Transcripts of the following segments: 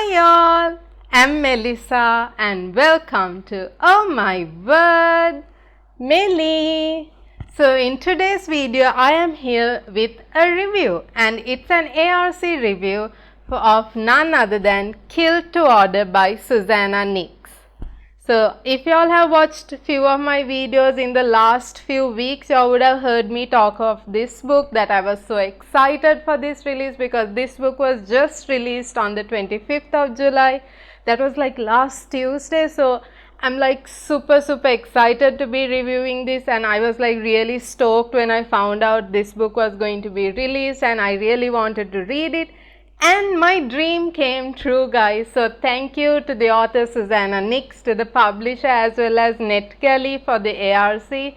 Hi all, I'm Melissa and welcome to Oh My Word, Melly. So in today's video I am here with a review and it's an ARC review of none other than KILT to Order by Susannah Nix. So if you all have watched few of my videos in the last few weeks, you all would have heard me talk of this book, that I was so excited for this release because this book was just released on the 25th of July. That was like last Tuesday. So I'm like super excited to be reviewing this, and I was like really stoked when I found out this book was going to be released and I really wanted to read it. And my dream came true, guys. So thank you to the author Susannah Nix, to the publisher as well as NetGalley for the ARC.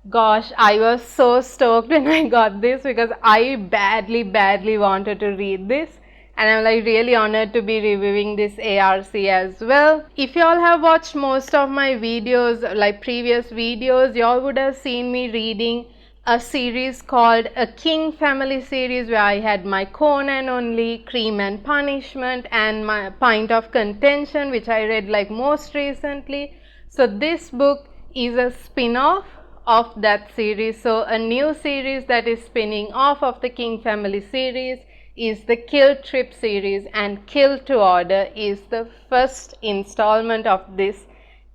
Gosh, I was so stoked when I got this because I badly wanted to read this. And I'm like really honored to be reviewing this ARC as well. If you all have watched most of my videos, like previous videos, you all would have seen me reading a series called a King Family series, where I had my Conan only, Cream and Punishment, and my Pint of Contention, which I read like most recently. So this book is a spin-off of that series. So a new series that is spinning off of the King Family series is the KILT Trip series, and KILT to Order is the first installment of this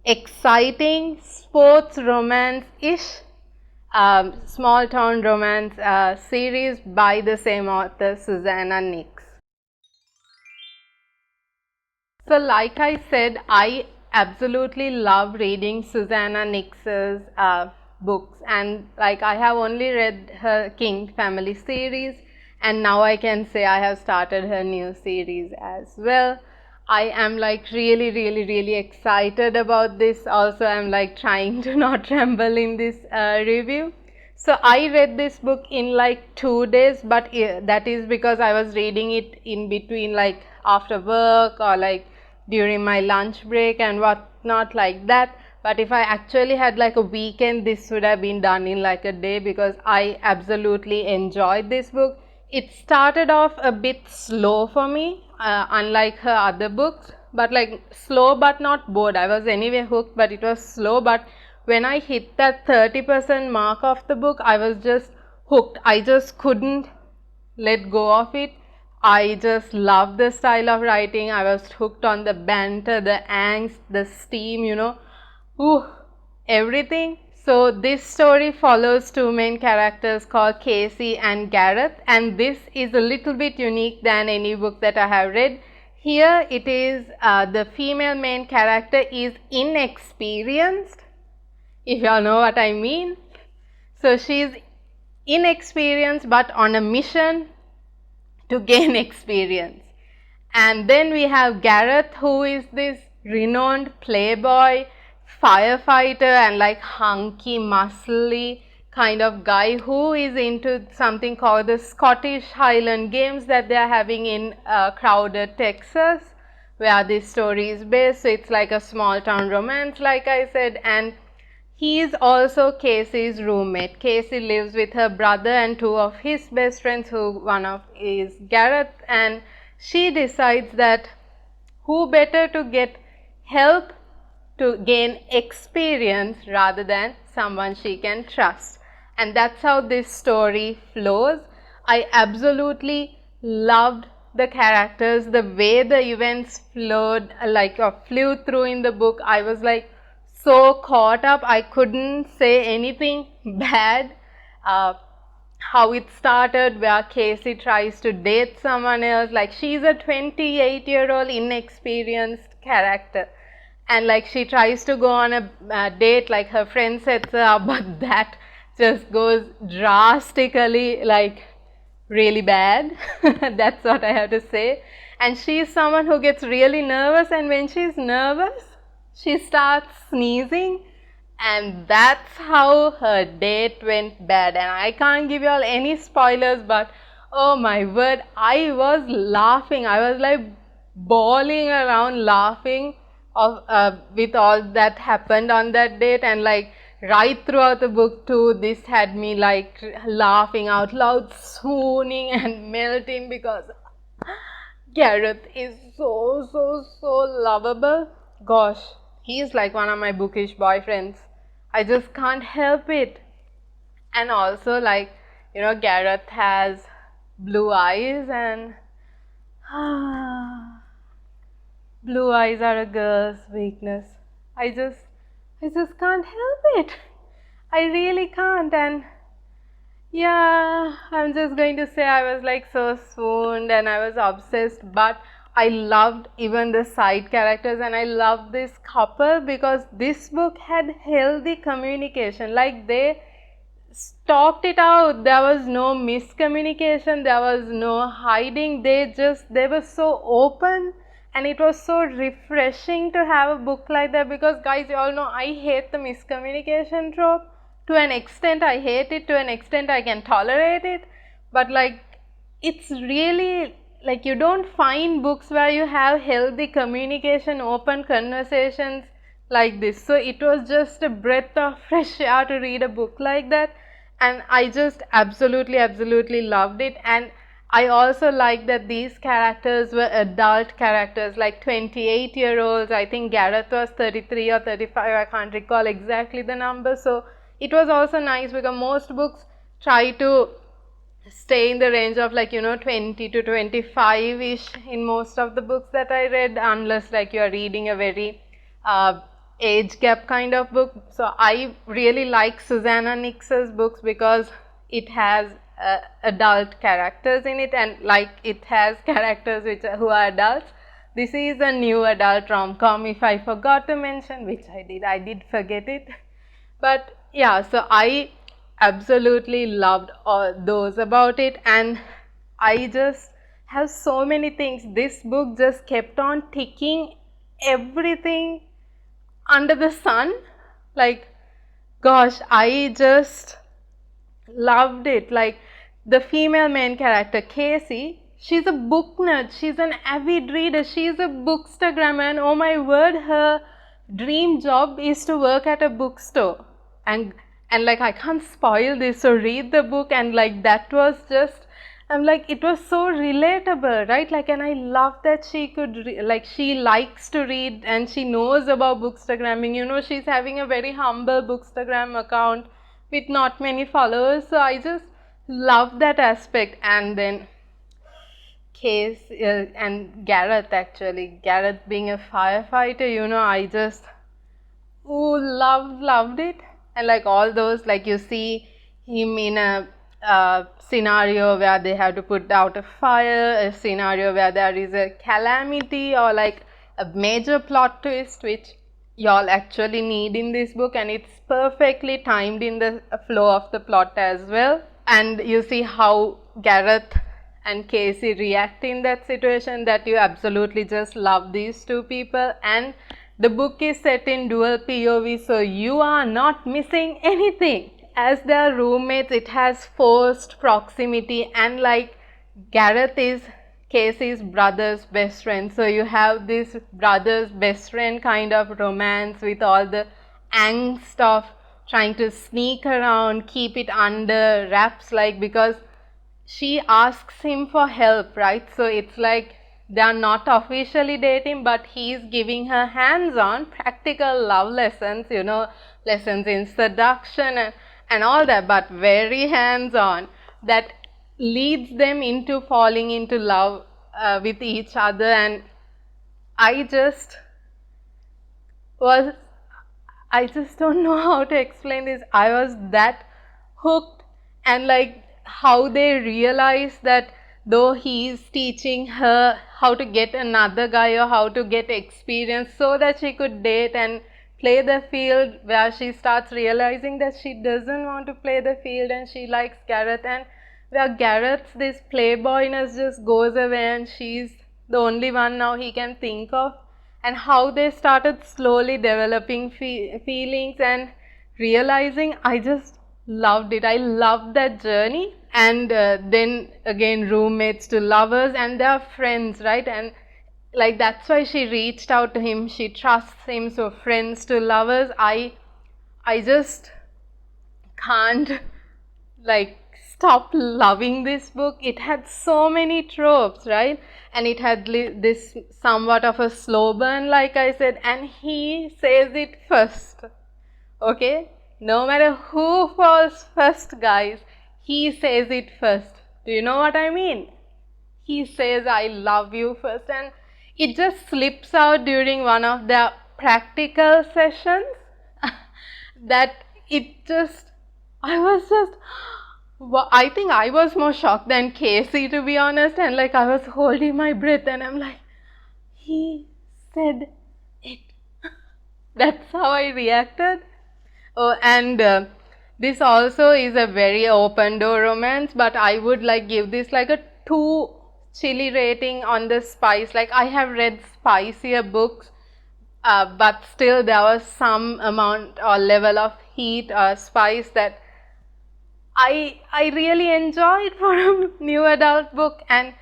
exciting sports romance-ish small town romance series by the same author, Susannah Nix. So like I said, I absolutely love reading Susannah Nix's books, and like I have only read her King Family series, and now I can say I have started her new series as well. I am like really excited about this. Also, I'm like trying to not tremble in this review. So I read this book in like 2 days, but that is because I was reading it in between, like after work or like during my lunch break and whatnot like that. But if I actually had like a weekend, this would have been done in like a day because I absolutely enjoyed this book. It started off a bit slow for me, unlike her other books, but like slow but not bored. I was anyway hooked, but it was slow. But when I hit that 30% mark of the book, I was just hooked. I just couldn't let go of it. I just loved the style of writing. I was hooked on the banter, the angst, the steam, everything. So this story follows two main characters called Casey and Gareth, and this is a little bit unique than any book that I have read. Here it is, the female main character is inexperienced, if you all know what I mean. So she is inexperienced but on a mission to gain experience. And then we have Gareth, who is this renowned playboy, firefighter, and like hunky, muscly kind of guy who is into something called the Scottish Highland Games that they are having in Crowder, Texas, where this story is based. So it's like a small town romance, like I said, and he is also Casey's roommate. Casey lives with her brother and two of his best friends, who one of is Gareth, and she decides that who better to get help to gain experience rather than someone she can trust. And that's how this story flows. I absolutely loved the characters, the way the events flowed, like flew through in the book. I was like so caught up, I couldn't say anything bad. How it started, where Casey tries to date someone else, like she's a 28-year-old inexperienced character, and like she tries to go on a date, like her friend sets her up, but that just goes drastically like really bad. That's what I have to say. And she's someone who gets really nervous, and when she's nervous she starts sneezing, and that's how her date went bad. And I can't give you all any spoilers, but oh my word, I was laughing. I was like bawling around laughing with all that happened on that date. And like right throughout the book too, this had me like laughing out loud, swooning and melting, because Gareth is so lovable. Gosh, he's like one of my bookish boyfriends. I just can't help it. And also, like, Gareth has blue eyes, and blue eyes are a girl's weakness. I just can't help it. I really can't. And yeah, I'm just going to say I was like so swooned and I was obsessed, but I loved even the side characters, and I loved this couple because this book had healthy communication. Like, they talked it out. There was no miscommunication, there was no hiding. They were so open, and it was so refreshing to have a book like that, because guys, you all know I hate the miscommunication trope. To an extent I hate it, to an extent I can tolerate it, but like, it's really like, you don't find books where you have healthy communication, open conversations like this. So it was just a breath of fresh air to read a book like that, and I just absolutely loved it. And I also like that these characters were adult characters, like 28-year-olds. I think Gareth was 33 or 35, I can't recall exactly the number. So it was also nice, because most books try to stay in the range of like 20 to 25 ish in most of the books that I read, unless like you are reading a very age gap kind of book. So I really like Susannah Nix's books because it has adult characters in it, and like, it has characters who are adults. This is a new adult rom-com, if I forgot to mention, which I did forget it. But yeah, so I absolutely loved all those about it, and I just have so many things. This book just kept on ticking everything under the sun. Like, gosh, I just loved it. Like, the female main character, Casey, she's a book nerd, she's an avid reader, she's a bookstagrammer, and oh my word, her dream job is to work at a bookstore. And like, I can't spoil this, so read the book. And like, that was just, I'm like, it was so relatable, right? Like, and I love that she could like, she likes to read and she knows about bookstagramming. She's having a very humble bookstagram account with not many followers. So I just love that aspect. And then and Gareth, actually, Gareth being a firefighter, I just loved it. And like, all those, like, you see him in a scenario where they have to put out a fire, a scenario where there is a calamity or like a major plot twist, which y'all actually need in this book, and it's perfectly timed in the flow of the plot as well. And you see how Gareth and Casey react in that situation, that you absolutely just love these two people. And the book is set in dual POV, so you are not missing anything. As their roommates, it has forced proximity, and like, Gareth is Casey's brother's best friend. So you have this brother's best friend kind of romance with all the angst of trying to sneak around, keep it under wraps, like, because she asks him for help, right? So it's like, they are not officially dating, but he's giving her hands-on practical love lessons, lessons in seduction and all that, but very hands-on, that leads them into falling into love with each other. And I just don't know how to explain this. I was that hooked. And like, how they realize that though he's teaching her how to get another guy or how to get experience so that she could date and play the field, where she starts realizing that she doesn't want to play the field and she likes Gareth, and where Gareth's this playboyness just goes away and she's the only one now he can think of, and how they started slowly developing feelings and realizing. I just loved it. I loved that journey. And then again, roommates to lovers, and they're friends, right? And like, that's why she reached out to him, she trusts him. So friends to lovers, I just can't like stop loving this book. It had so many tropes, right? And it had this somewhat of a slow burn, like I said, and he says it first. Okay? No matter who falls first, guys, he says it first. Do you know what I mean? He says, I love you first, and it just slips out during one of the practical sessions that it just, I was just, I think I was more shocked than Casey, to be honest, and like I was holding my breath and I'm like, he said it. That's how I reacted. Oh, and this also is a very open door romance, but I would like give this like a 2 chili rating on the spice. Like I have read spicier books, but still there was some amount or level of heat or spice that I really enjoyed for a new adult book, and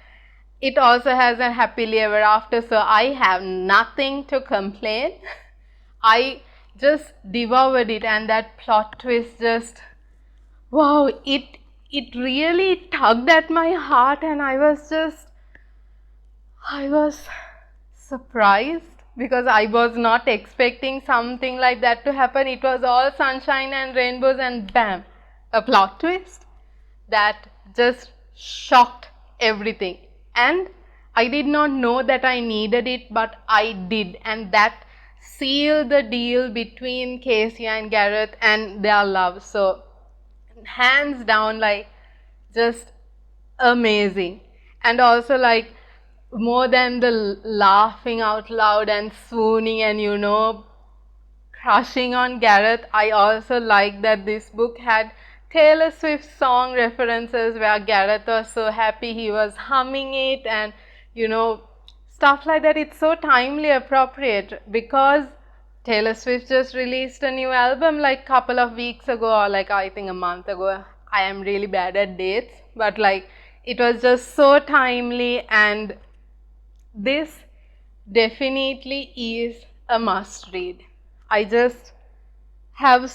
it also has a happily ever after, so I have nothing to complain. I just devoured it, and that plot twist just, wow, it really tugged at my heart, and I was surprised because I was not expecting something like that to happen. It was all sunshine and rainbows, and bam, a plot twist that just shocked everything. And I did not know that I needed it, but I did, and that sealed the deal between Casey and Gareth and their love. So hands down, like, just amazing. And also, like, more than the laughing out loud and swooning and, you know, crushing on Gareth, I also like that this book had Taylor Swift song references where Gareth was so happy he was humming it, and, you know, stuff like that. It's so timely appropriate because Taylor Swift just released a new album like couple of weeks ago, or like I think a month ago. I am really bad at dates, but like it was just so timely, and this definitely is a must read. I just have,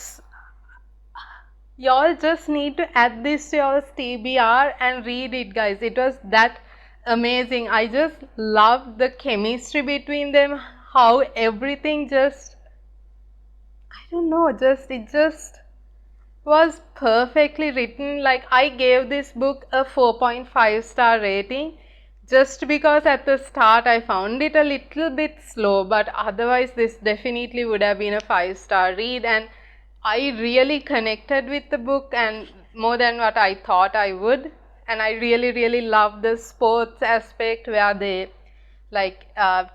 y'all just need to add this to your TBR and read it, guys. It was that amazing. I just loved the chemistry between them, how everything just, I don't know, it just was perfectly written. Like I gave this book a 4.5-star rating just because at the start I found it a little bit slow, but otherwise this definitely would have been a 5-star read, and I really connected with the book, and more than what I thought I would. And I really love the sports aspect where they like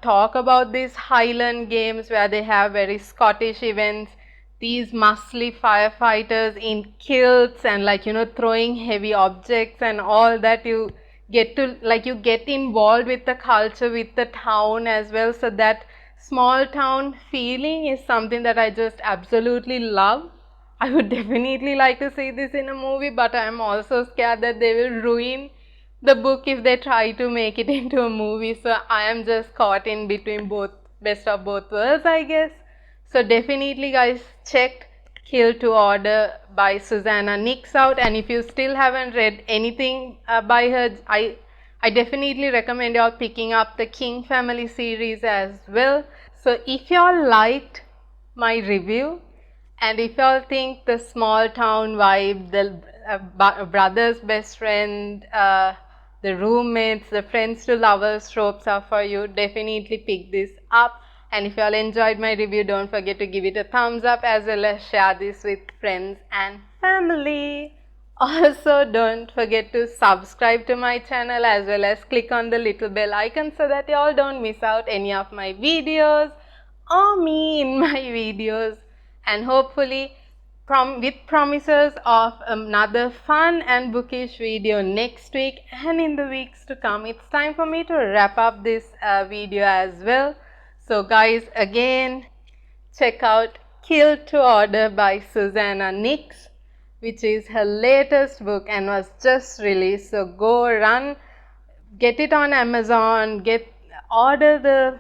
talk about these Highland games where they have very Scottish events, these muscly firefighters in kilts and, like, you know, throwing heavy objects and all that. You get to, like, you get involved with the culture, with the town as well. So that small town feeling is something that I just absolutely love. I would definitely like to see this in a movie, but I am also scared that they will ruin the book if they try to make it into a movie. So I am just caught in between both, best of both worlds, I guess. So definitely, guys, check KILT to Order by Susannah Nix out, and if you still haven't read anything by her, I definitely recommend y'all picking up the King Family series as well. So if y'all liked my review, and if y'all think the small town vibe, the brother's best friend, the roommates, the friends to lovers tropes are for you, definitely pick this up. And if y'all enjoyed my review, don't forget to give it a thumbs up as well as share this with friends and family. Also, don't forget to subscribe to my channel as well as click on the little bell icon so that y'all don't miss out any of my videos or me in my videos. And hopefully, with promises of another fun and bookish video next week and in the weeks to come, it's time for me to wrap up this video as well. So guys, again, check out KILT to Order by Susannah Nix, which is her latest book and was just released. So go run, get it on Amazon, order the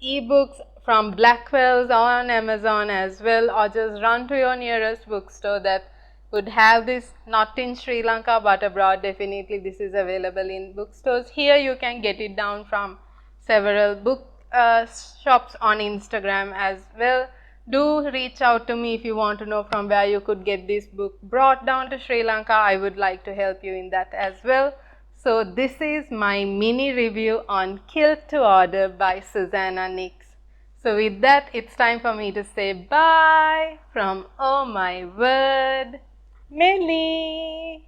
ebooks from Blackwell's on Amazon as well, or just run to your nearest bookstore that would have this, not in Sri Lanka but abroad. Definitely this is available in bookstores. Here you can get it down from several book shops on Instagram as well. Do reach out to me if you want to know from where you could get this book brought down to Sri Lanka. I would like to help you in that as well. So this is my mini review on KILT to Order by Susannah Nix. So with that, it's time for me to say bye from Oh My Word, Melly.